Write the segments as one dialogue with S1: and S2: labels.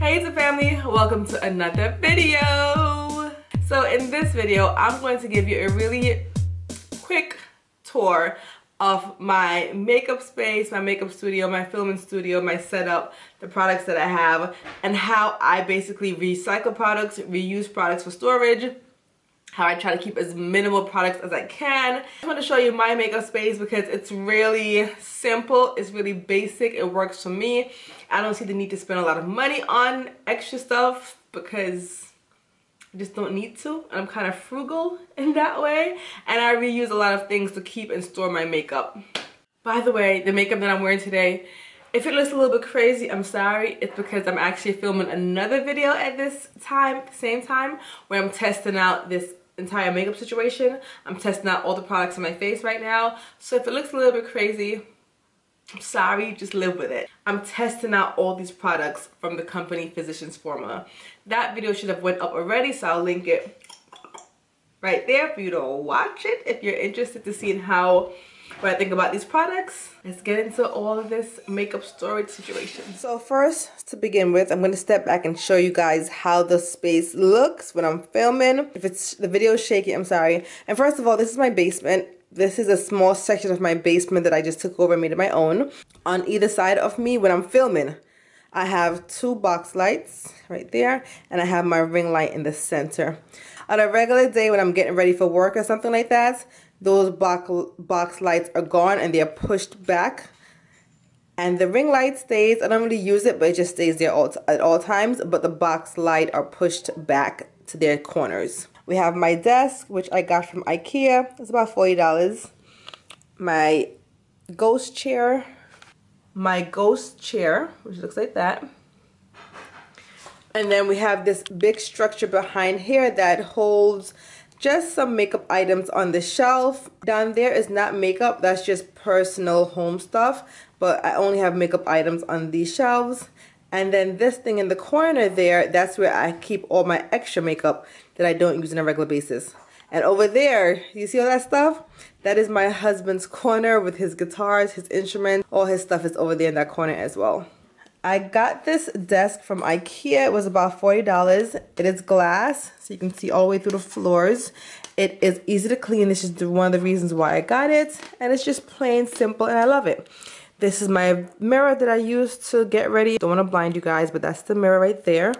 S1: Hey YouTube family, welcome to another video. So in this video, I'm going to give you a really quick tour of my makeup space, my makeup studio, my filming studio, my setup, the products that I have, and how I basically recycle products, reuse products for storage, how I try to keep as minimal products as I can. I just want to show you my makeup space because it's really simple, it's really basic, it works for me. I don't see the need to spend a lot of money on extra stuff because I just don't need to, and I'm kind of frugal in that way, and I reuse a lot of things to keep and store my makeup. By the way, the makeup that I'm wearing today, if it looks a little bit crazy, I'm sorry. It's because I'm actually filming another video at this time, the same time, where I'm testing out this entire makeup situation. I'm testing out all the products on my face right now, so if it looks a little bit crazy, I'm sorry, just live with it. I'm testing out all these products from the company Physicians Formula. That video should have went up already, so I'll link it right there for you to watch it if you're interested to see what I think about these products. Let's get into all of this makeup storage situation. So first, to begin with, I'm going to step back and show you guys how the space looks when I'm filming. If the video is shaky, I'm sorry. And first of all, this is my basement. This is a small section of my basement that I just took over and made it my own. On either side of me when I'm filming, I have two box lights right there, and I have my ring light in the center. On a regular day when I'm getting ready for work or something like that, those box lights are gone and they're pushed back. And the ring light stays. I don't really use it, but it just stays there at all times. But the box light are pushed back to their corners. We have my desk, which I got from IKEA. It's about $40. My ghost chair, which looks like that. And then we have this big structure behind here that holds just some makeup items on the shelf. Down there is not makeup, that's just personal home stuff. But I only have makeup items on these shelves. And then this thing in the corner there, that's where I keep all my extra makeup that I don't use on a regular basis. And over there, you see all that stuff? That is my husband's corner with his guitars, his instruments. All his stuff is over there in that corner as well. I got this desk from IKEA. It was about $40. It is glass, so you can see all the way through the floors. It is easy to clean. This is one of the reasons why I got it. And it's just plain simple, and I love it. This is my mirror that I use to get ready. Don't want to blind you guys, but that's the mirror right there.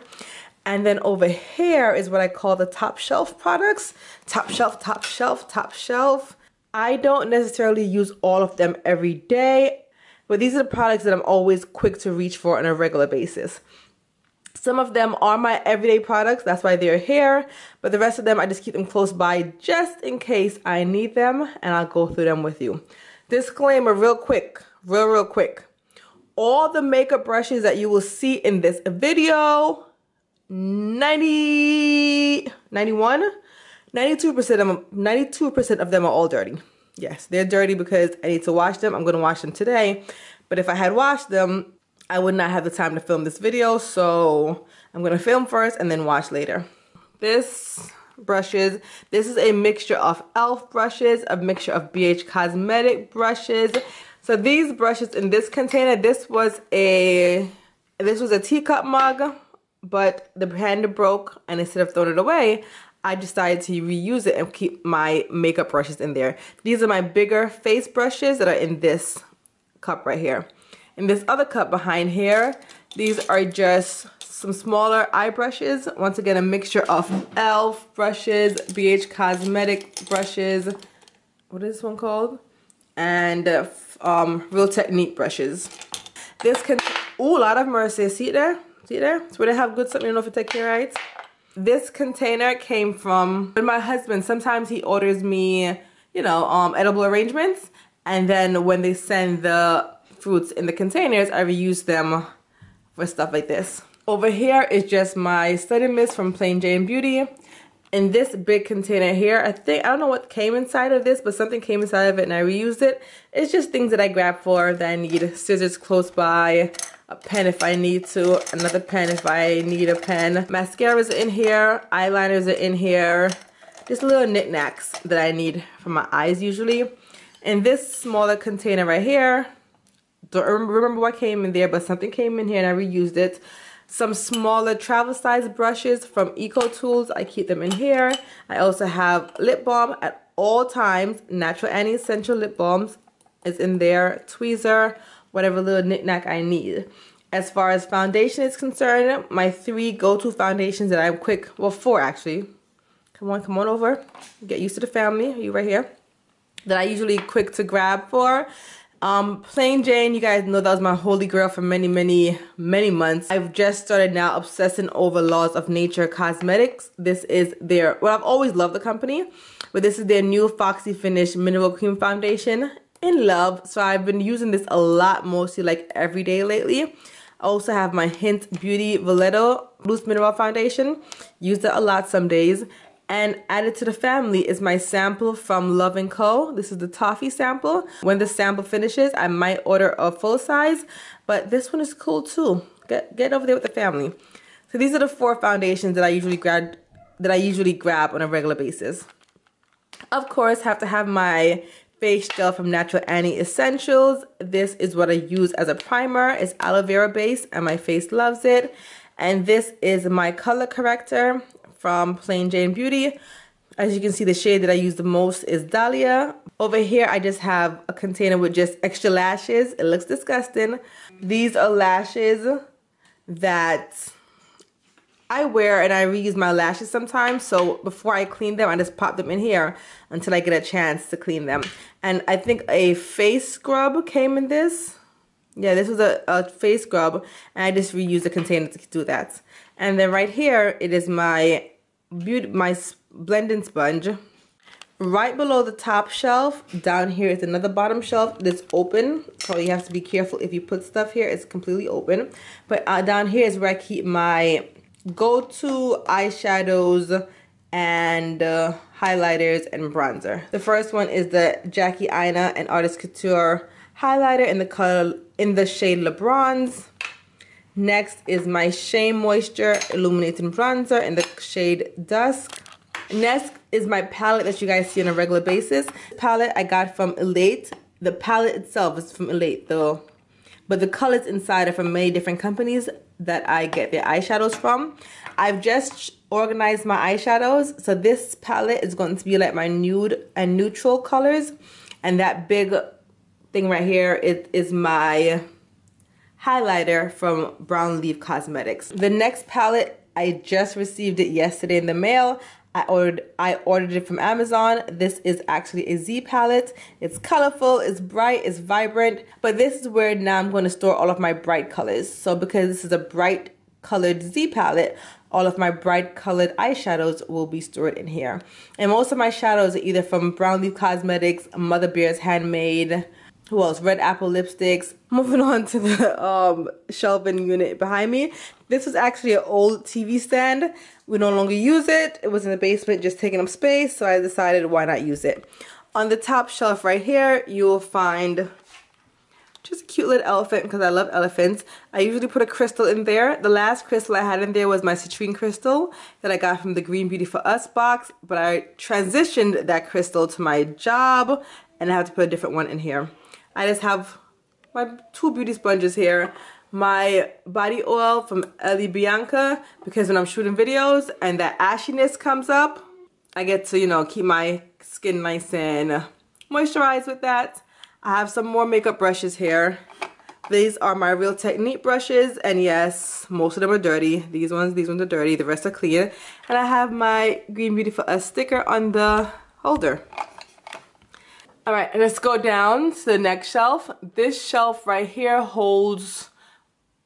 S1: And then over here is what I call the top shelf products. Top shelf, top shelf, top shelf. I don't necessarily use all of them every day, but these are the products that I'm always quick to reach for on a regular basis. Some of them are my everyday products, that's why they're here, but the rest of them I just keep them close by just in case I need them, and I'll go through them with you. Disclaimer real quick. Real quick. All the makeup brushes that you will see in this video, 92% of them are all dirty. Yes, they're dirty because I need to wash them. I'm going to wash them today. But if I had washed them, I would not have the time to film this video. So I'm going to film first and then wash later. This is a mixture of e.l.f. brushes, a mixture of BH Cosmetic brushes. So these brushes in this container, this was a teacup mug, but the handle broke, and instead of throwing it away, I decided to reuse it and keep my makeup brushes in there. These are my bigger face brushes that are in this cup right here. In this other cup behind here, these are just some smaller eye brushes. Once again, a mixture of e.l.f. brushes, BH Cosmetic brushes. What is this one called? And Real Technique brushes. This can, ooh, Lord of mercy. See it there? See it there? It's where they have good stuff, you know, if you take care right. This container came from my husband. Sometimes he orders me, you know, edible arrangements, and then when they send the fruits in the containers, I reuse them for stuff like this. Over here is just my study mist from Plain Jane Beauty. In this big container here, I don't know what came inside of this, but something came inside of it and I reused it. It's just things that I grab for that I need. Scissors close by, a pen if I need to, another pen if I need a pen. Mascaras are in here, eyeliners are in here. Just little knickknacks that I need for my eyes usually. In this smaller container right here, don't remember what came in there, but something came in here and I reused it. some smaller travel size brushes from Eco Tools. I keep them in here. I also have lip balm at all times. Natural Annie Essential Lip Balms is in there. Tweezer, whatever little knickknack I need. As far as foundation is concerned, my 3 go-to foundations that I'm quick, well 4 actually. Come on over. Get used to the family. You right here. That I usually quick to grab for. Plain Jane, you guys know that was my holy grail for many months. I've just started now obsessing over Laws of Nature Cosmetics. This is their, well, I've always loved the company, but this is their new Foxy Finish Mineral Cream Foundation. In love. So I've been using this a lot, mostly like every day lately. I also have my Hint Beauty Violetto Loose Mineral Foundation. Use it a lot some days. And added to the family is my sample from Love & Co. This is the toffee sample. When the sample finishes, I might order a full size, but this one is cool too. Get over there with the family. So these are the 4 foundations that I usually grab on a regular basis. Of course, have to have my face gel from Natural Annie Essentials. This is what I use as a primer. It's aloe vera based and my face loves it. And this is my color corrector from Plain Jane Beauty. As you can see, the shade that I use the most is Dahlia. Over here, I just have a container with just extra lashes. It looks disgusting. These are lashes that I wear and I reuse my lashes sometimes. So before I clean them, I just pop them in here until I get a chance to clean them. And I think a face scrub came in this. Yeah, this was a face scrub, and I just reused the container to do that. And then right here, it is my blending sponge. Right below the top shelf, down here is another bottom shelf that's open. So you have to be careful if you put stuff here. It's completely open. But down here is where I keep my go-to eyeshadows and highlighters and bronzer. The first one is the Jackie Aina and Artist Couture highlighter in the shade Le Bronze. Next is my Shea Moisture Illuminating Bronzer in the shade Dusk. Next is my palette that you guys see on a regular basis. This palette I got from Elate. The palette itself is from Elate though, but the colors inside are from many different companies that I get their eyeshadows from. I've just organized my eyeshadows, so this palette is going to be like my nude and neutral colors, and that big thing right here is my highlighter from Brown Leaf Cosmetics. The next palette, I just received it yesterday in the mail. I ordered it from Amazon. This is actually a Z palette. It's colorful, it's bright, it's vibrant, but this is where now I'm going to store all of my bright colors. So because this is a bright colored Z palette, all of my bright colored eyeshadows will be stored in here. And most of my shadows are either from Brown Leaf Cosmetics, Mother Bear's Handmade, who else? Red Apple lipsticks. Moving on to the shelving unit behind me. This was actually an old TV stand. We no longer use it. It was in the basement just taking up space, so I decided why not use it. On the top shelf right here, you will find just a cute little elephant because I love elephants. I usually put a crystal in there. The last crystal I had in there was my citrine crystal that I got from the Green Beauty for Us box, but I transitioned that crystal to my job and I have to put a different one in here. I just have my 2 beauty sponges here. My body oil from Ellie Bianca, because when I'm shooting videos and that ashiness comes up, I get to, you know, keep my skin nice and moisturized with that. I have some more makeup brushes here. These are my Real Technique brushes, and yes, most of them are dirty. These ones are dirty, the rest are clean. And I have my Green Beauty for Us sticker on the holder. All right, and let's go down to the next shelf. This shelf right here holds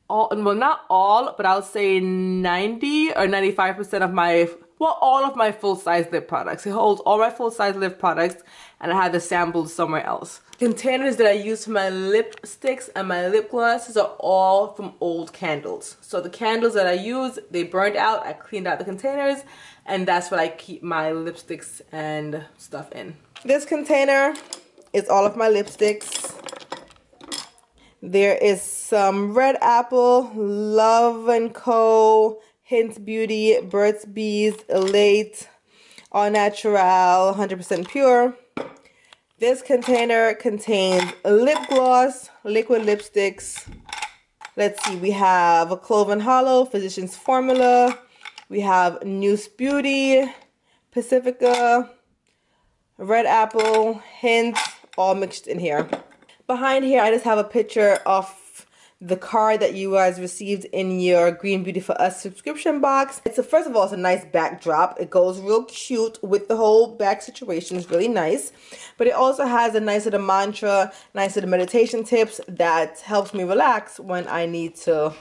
S1: all, well, not all, but I'll say 90 or 95% of my, well, all of my full-size lip products. It holds all my full-size lip products, and I have the samples somewhere else. Containers that I use for my lipsticks and my lip glosses are all from old candles. So the candles that I use, they burned out, I cleaned out the containers, and that's what I keep my lipsticks and stuff in. This container is all of my lipsticks. There is some Red Apple, Love & Co, Hint Beauty, Burt's Bees, Elate, All Natural, 100% Pure. This container contains lip gloss, liquid lipsticks, Let's see, we have a Cloven Hollow, Physician's Formula. We have Noose Beauty, Pacifica, Red Apple, Hint, all mixed in here. Behind here, I just have a picture of the card that you guys received in your Green Beauty for Us subscription box. First of all, it's a nice backdrop. It goes real cute with the whole back situation. It's really nice. But it also has a nice little mantra, nice little meditation tips that helps me relax when I need to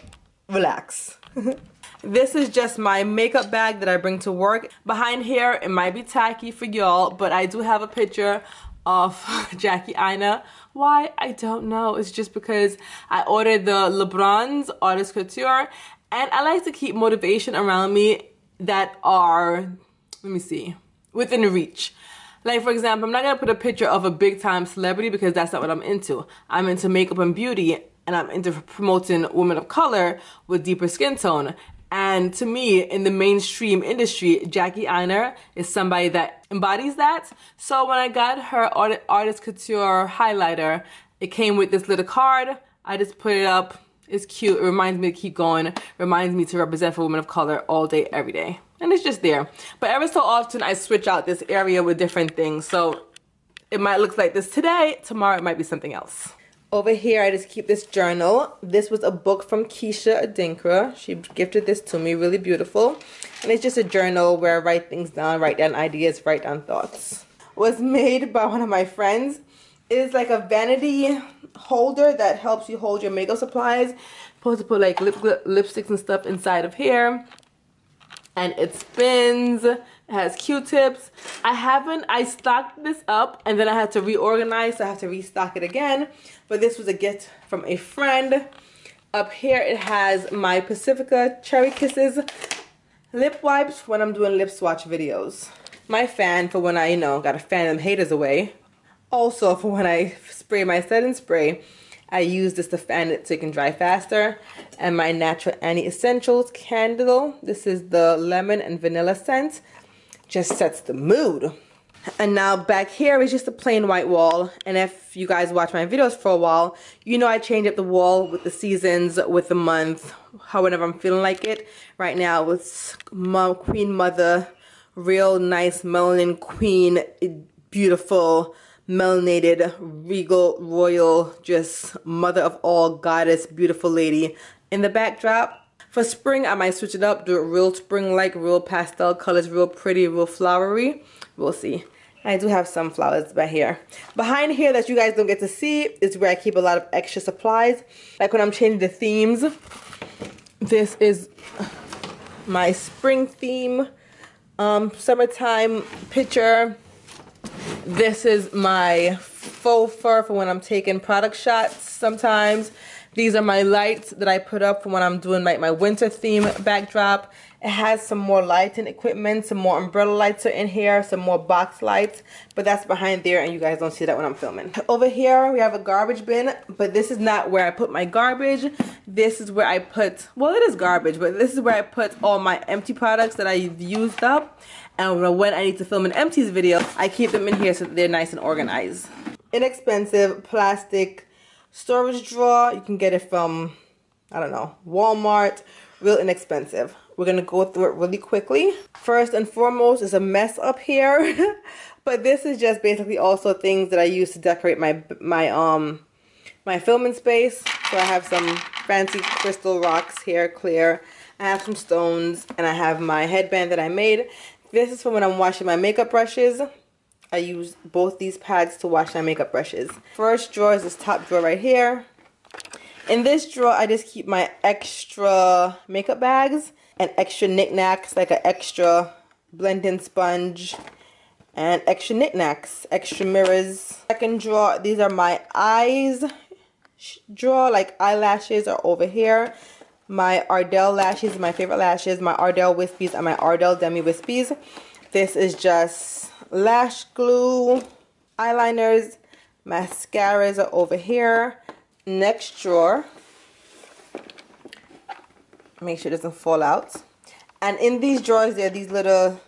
S1: relax. This is just my makeup bag that I bring to work. Behind here, it might be tacky for y'all, but I do have a picture of Jackie Aina. Why? I don't know. It's just because I ordered the LeBron's Artist Couture, and I like to keep motivation around me that are, let me see, within reach. Like, for example, I'm not going to put a picture of a big-time celebrity because that's not what I'm into. I'm into makeup and beauty, and I'm into promoting women of color with deeper skin tone. And to me, in the mainstream industry, Jackie Aina is somebody that embodies that. So when I got her Artist Couture highlighter, it came with this little card. I just put it up. It's cute. It reminds me to keep going. It reminds me to represent for women of color all day, every day. And it's just there. But every so often, I switch out this area with different things. So it might look like this today. Tomorrow, it might be something else. Over here, I just keep this journal. This was a book from Keisha Adinkra. She gifted this to me, really beautiful. And it's just a journal where I write things down, write down ideas, write down thoughts. It was made by one of my friends. It is like a vanity holder that helps you hold your makeup supplies. You're supposed to put like lipsticks and stuff inside of here. And it spins. It has Q-tips. I stocked this up and then I had to reorganize, so I have to restock it again. But this was a gift from a friend. Up here it has my Pacifica Cherry Kisses lip wipes when I'm doing lip swatch videos. My fan for when I, gotta fan them haters away. Also for when I spray my setting spray, I use this to fan it so it can dry faster. And my Natural Annie Essentials candle. This is the lemon and vanilla scent. Just sets the mood. And now back here is just a plain white wall. And if you guys watch my videos for a while, you know I change up the wall with the seasons, with the month, however I'm feeling like it. Right now it's Queen Mother, real nice melanin queen, beautiful, melanated, regal, royal, just mother of all, goddess, beautiful lady in the backdrop. For spring, I might switch it up, do it real spring-like, real pastel colors, real pretty, real flowery. We'll see. I do have some flowers back here. Behind here that you guys don't get to see is where I keep a lot of extra supplies. Like when I'm changing the themes. This is my spring theme, summertime picture. This is my faux fur for when I'm taking product shots sometimes. These are my lights that I put up for when I'm doing like my winter theme backdrop. It has some more lighting equipment, some more umbrella lights are in here, some more box lights, but that's behind there and you guys don't see that when I'm filming. Over here we have a garbage bin, but this is not where I put my garbage. This is where I put, well, it is garbage, but this is where I put all my empty products that I've used up. And when I need to film an empties video, I keep them in here so that they're nice and organized. Inexpensive plastic storage drawer. You can get it from, I don't know, Walmart. Real inexpensive. We're gonna go through it really quickly. First and foremost is a mess up here. But this is just basically also things that I use to decorate my filming space. So I have some fancy crystal rocks here, clear. I have some stones and I have my headband that I made. This is for when I'm washing my makeup brushes. I use both these pads to wash my makeup brushes. First drawer is this top drawer right here. In this drawer, I just keep my extra makeup bags and extra knickknacks, like an extra blending sponge and extra knickknacks, extra mirrors. Second drawer, these are my eyes drawer, like eyelashes are over here. My Ardell lashes, my favorite lashes, my Ardell wispies and my Ardell demi wispies. This is just lash glue, eyeliners, mascaras are over here. Next drawer, make sure it doesn't fall out. And in these drawers there are these little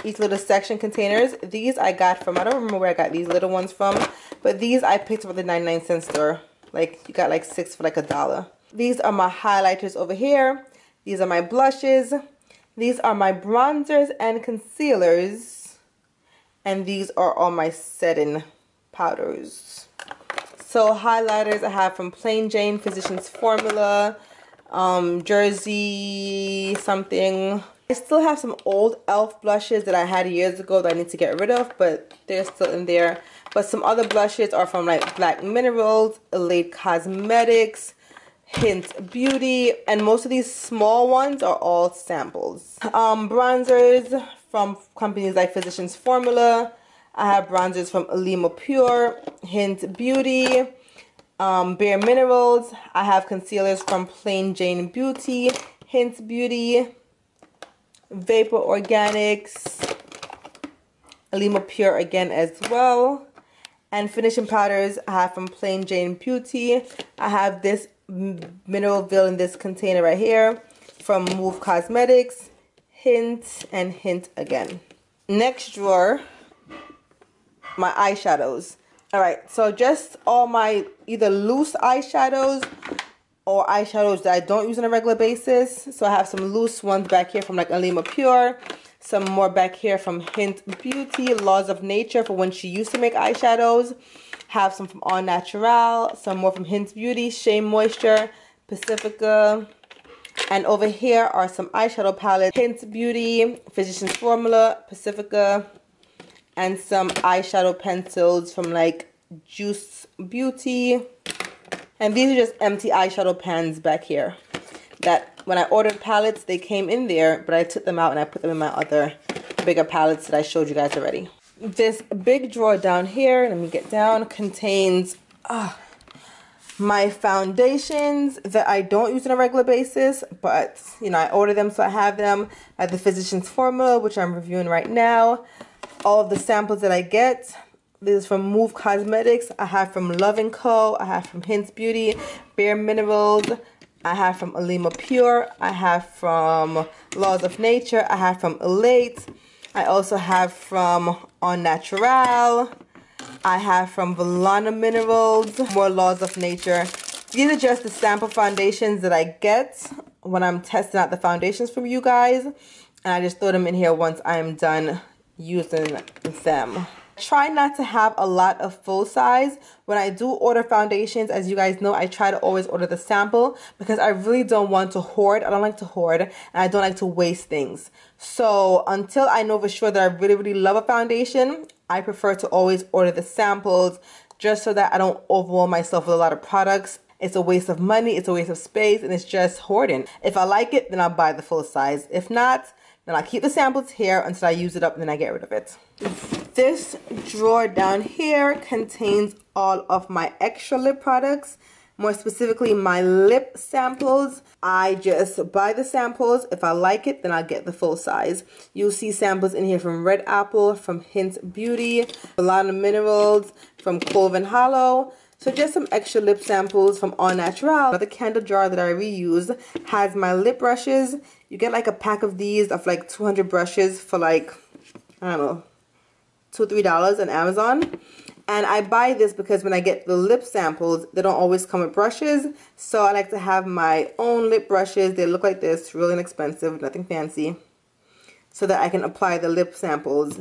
S1: each little section containers. These I got from, I don't remember where I got these little ones from, but these I picked up at the 99-cent store. Like you got like 6 for like $1. These are my highlighters over here. These are my blushes. These are my bronzers and concealers. And these are all my setting powders. So highlighters I have from Plain Jane Physicians Formula, Jersey something. I still have some old e.l.f. blushes that I had years ago that I need to get rid of, but they're still in there. But some other blushes are from like Black Minerals, Elate Cosmetics, Hint Beauty, and most of these small ones are all samples. Bronzers from companies like Physicians Formula. I have bronzers from Alima Pure, Hint Beauty, Bare Minerals. I have concealers from Plain Jane Beauty, Hint Beauty, Vapor Organics, Alima Pure again as well. And finishing powders I have from Plain Jane Beauty. I have this mineral veil in this container right here from Move Cosmetics, Hint, and Hint again. Next drawer, my eyeshadows. Alright, so just all my either loose eyeshadows or eyeshadows that I don't use on a regular basis. So I have some loose ones back here from like Alima Pure. Some more back here from Hint Beauty, Laws of Nature for when she used to make eyeshadows. Have some from All Natural, some more from Hint Beauty, Shea Moisture, Pacifica. And over here are some eyeshadow palettes, Hint Beauty, Physicians Formula, Pacifica. And some eyeshadow pencils from like Juice Beauty. And these are just empty eyeshadow pans back here. That when I ordered palettes, they came in there, but I took them out and I put them in my other bigger palettes that I showed you guys already. This big drawer down here, let me get down, contains my foundations that I don't use on a regular basis, but you know, I order them so I have them. I have the Physicians Formula, which I'm reviewing right now. All of the samples that I get. This is from Move Cosmetics. I have from Love & Co. I have from Hint Beauty, Bare Minerals. I have from Alima Pure. I have from Laws of Nature. I have from Elate. I also have from All Natural. I have from Volana Minerals. More Laws of Nature. These are just the sample foundations that I get when I'm testing out the foundations from you guys. And I just throw them in here once I'm done using them. Try not to have a lot of full size. When I do order foundations, as you guys know, I try to always order the sample because I really don't want to hoard. I don't like to hoard and I don't like to waste things. So until I know for sure that I really love a foundation, I prefer to always order the samples just so that I don't overwhelm myself with a lot of products. It's a waste of money, it's a waste of space, and it's just hoarding. If I like it, then I'll buy the full size. If not, then I'll keep the samples here until I use it up and then I get rid of it. This drawer down here contains all of my extra lip products, more specifically my lip samples. I just buy the samples. If I like it, then I'll get the full size. You'll see samples in here from Red Apple, from Hint Beauty, Volana Minerals, from Clove and Hollow. So just some extra lip samples from All Natural. Another candle jar that I reuse has my lip brushes. You get like a pack of these of like 200 brushes for like, I don't know, $2 or $3 on Amazon. And I buy this because when I get the lip samples, they don't always come with brushes. So I like to have my own lip brushes. They look like this, really inexpensive, nothing fancy. So that I can apply the lip samples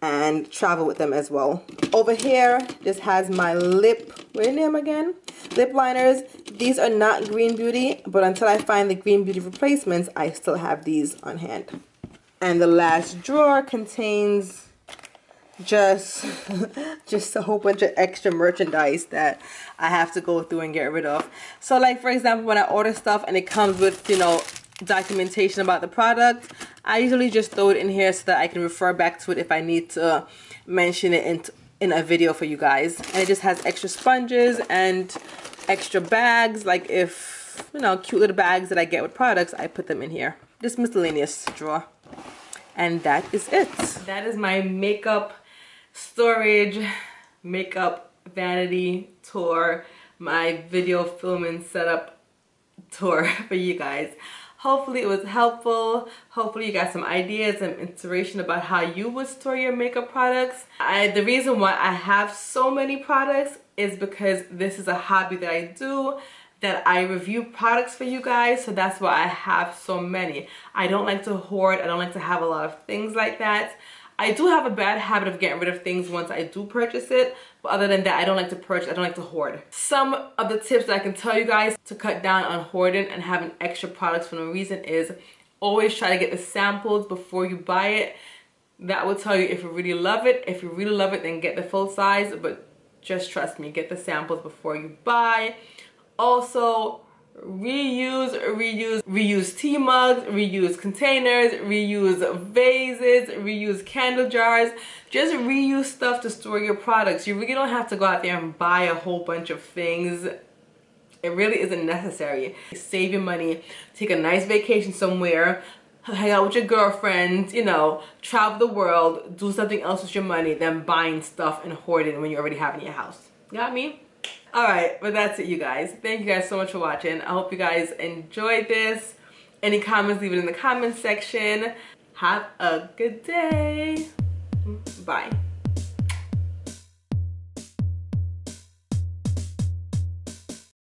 S1: and travel with them as well. Over here, this has my lip, what's your name again? Lip liners. These are not Green Beauty, but until I find the Green Beauty replacements, I still have these on hand. And the last drawer contains just a whole bunch of extra merchandise that I have to go through and get rid of. So like for example, when I order stuff and it comes with, you know, documentation about the product, I usually just throw it in here so that I can refer back to it if I need to mention it in a video for you guys. And it just has extra sponges and extra bags, like if, you know, cute little bags that I get with products, I put them in here. Just miscellaneous drawer. And that is it. That is my makeup storage, makeup vanity tour, my video filming setup tour for you guys. Hopefully it was helpful. Hopefully you got some ideas and inspiration about how you would store your makeup products. The reason why I have so many products is because this is a hobby that I do, that I review products for you guys, so that's why I have so many. I don't like to hoard, I don't like to have a lot of things like that. I do have a bad habit of getting rid of things once I do purchase it, but other than that, I don't like to purchase, I don't like to hoard. Some of the tips that I can tell you guys to cut down on hoarding and having extra products for no reason is always try to get the samples before you buy it. That will tell you if you really love it. If you really love it, then get the full size, but just trust me, get the samples before you buy. Also, reuse tea mugs, reuse containers, reuse vases, reuse candle jars. Just reuse stuff to store your products. You really don't have to go out there and buy a whole bunch of things. It really isn't necessary. Save your money, take a nice vacation somewhere, hang out with your girlfriends, you know, travel the world, do something else with your money than buying stuff and hoarding when you already have it in your house. Got me? Alright, but that's it, you guys. Thank you guys so much for watching. I hope you guys enjoyed this. Any comments, leave it in the comment section. Have a good day. Bye.